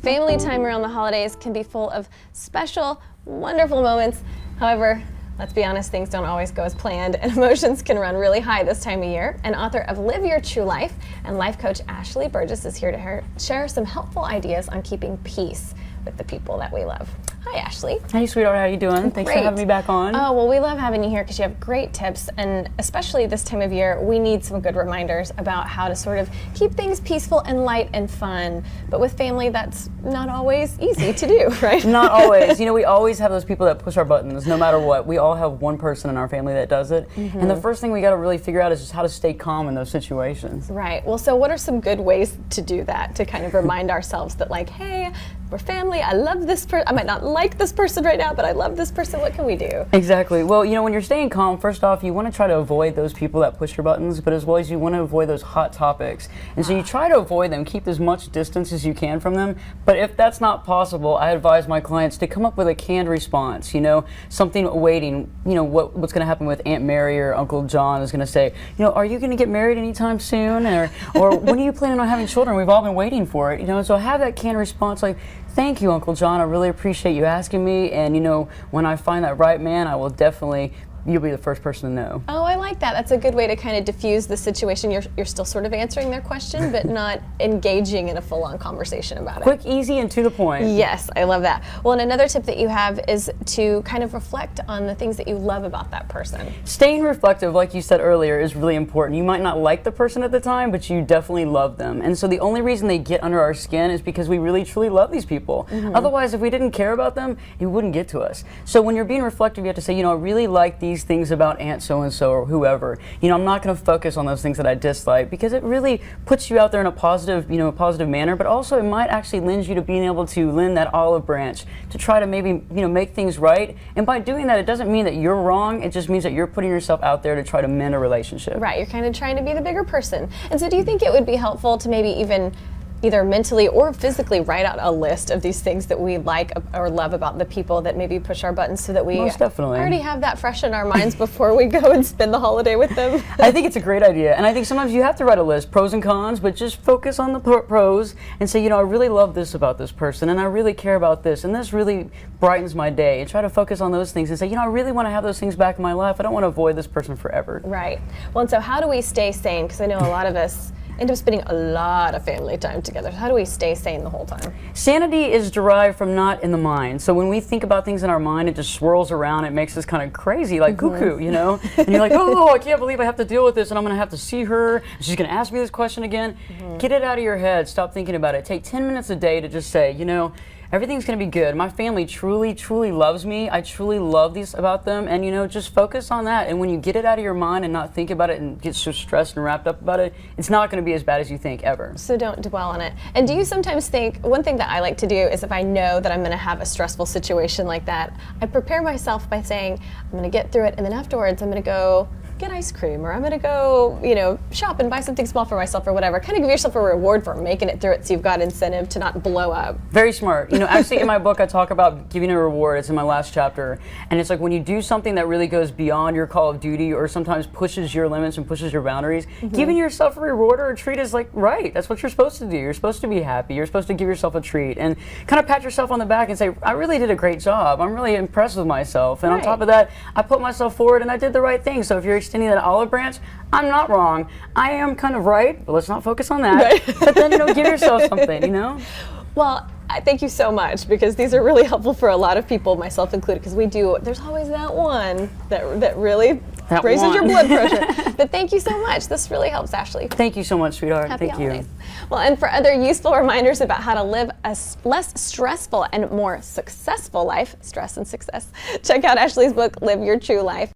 Family time around the holidays can be full of special, wonderful moments. However, let's be honest, things don't always go as planned, and emotions can run really high this time of year. And author of Live Your True Life and life coach Ashley Berges is here to share some helpful ideas on keeping peace with the people that we love. Hi, Ashley. Hey, sweetheart. How you doing? Thanks for having me back on. Oh, well, we love having you here because you have great tips, and especially this time of year, we need some good reminders about how to sort of keep things peaceful and light and fun. But with family, that's not always easy to do, right? Not always. You know, we always have those people that push our buttons, no matter what. We all have one person in our family that does it. Mm-hmm. And the first thing we got to really figure out is just how to stay calm in those situations. Right. Well, so what are some good ways to do that, to kind of remind ourselves that, like, hey, we're family, I love this person, I might not like this person right now, but I love this person, what can we do? Exactly. Well, you know, when you're staying calm, first off, you want to try to avoid those people that push your buttons, but as well as you want to avoid those hot topics. And so you try to avoid them, keep as much distance as you can from them, but if that's not possible, I advise my clients to come up with a canned response, you know, something awaiting, you know, what's going to happen with Aunt Mary or Uncle John is going to say, you know, are you going to get married anytime soon? Or when are you planning on having children? We've all been waiting for it, you know, so have that canned response like, thank you, Uncle John. I really appreciate you asking me. And, you know, when I find that right man, I will definitely, you'll be the first person to know. Oh, I like that. That's a good way to kind of diffuse the situation. You're still sort of answering their question, but not engaging in a full-on conversation about it. Quick, easy, and to the point. Yes, I love that. Well, and another tip that you have is to kind of reflect on the things that you love about that person. Staying reflective, like you said earlier, is really important. You might not like the person at the time, but you definitely love them. And so the only reason they get under our skin is because we really, truly love these people. Mm-hmm. Otherwise, if we didn't care about them, it wouldn't get to us. So when you're being reflective, you have to say, you know, I really like these things about Aunt so-and-so or whoever. You know, I'm not going to focus on those things that I dislike because it really puts you out there in a positive, you know, a positive manner, but also it might actually lend you to being able to lend that olive branch to try to maybe, you know, make things right. And by doing that, it doesn't mean that you're wrong. It just means that you're putting yourself out there to try to mend a relationship. Right. You're kind of trying to be the bigger person. And so do you think it would be helpful to maybe even either mentally or physically write out a list of these things that we like or love about the people that maybe push our buttons so that we already have that fresh in our minds before we go and spend the holiday with them? I think it's a great idea. And I think sometimes you have to write a list, pros and cons, but just focus on the pros and say, you know, I really love this about this person and I really care about this and this really brightens my day. And try to focus on those things and say, you know, I really want to have those things back in my life. I don't want to avoid this person forever. Right. Well, and so how do we stay sane? Because I know a lot of us end up spending a lot of family time together. How do we stay sane the whole time? Sanity is derived from not in the mind. So when we think about things in our mind, it just swirls around. It makes us kind of crazy, like cuckoo, you know? And you're like, oh, I can't believe I have to deal with this and I'm going to have to see her. She's going to ask me this question again. Get it out of your head. Stop thinking about it. Take 10 minutes a day to just say, you know, everything's going to be good. My family truly, truly loves me. I truly love these about them. And, you know, just focus on that. And when you get it out of your mind and not think about it and get so stressed and wrapped up about it, it's not going to be as bad as you think ever. So don't dwell on it. And do you sometimes think, one thing that I like to do is if I know that I'm going to have a stressful situation like that, I prepare myself by saying, I'm going to get through it. And then afterwards, I'm going to go get ice cream, or I'm going to go, you know, shop and buy something small for myself or whatever. Kind of give yourself a reward for making it through it so you've got incentive to not blow up. Very smart. You know, actually in my book I talk about giving a reward. It's in my last chapter. And it's like when you do something that really goes beyond your call of duty or sometimes pushes your limits and pushes your boundaries, giving yourself a reward or a treat is like, right, that's what you're supposed to do. You're supposed to be happy. You're supposed to give yourself a treat and kind of pat yourself on the back and say, I really did a great job. I'm really impressed with myself. And on top of that, I put myself forward and I did the right thing. So if you're extending that olive branch, I'm not wrong. I am kind of right, but let's not focus on that. Right. But then, you know, give yourself something, you know? Well, I thank you so much because these are really helpful for a lot of people, myself included, because there's always that one that really raises your blood pressure. But thank you so much. This really helps, Ashley. Thank you so much, sweetheart. Happy Thank holidays. you. Well, and for other useful reminders about how to live a less stressful and more successful life, stress and success, check out Ashley's book, Live Your True Life.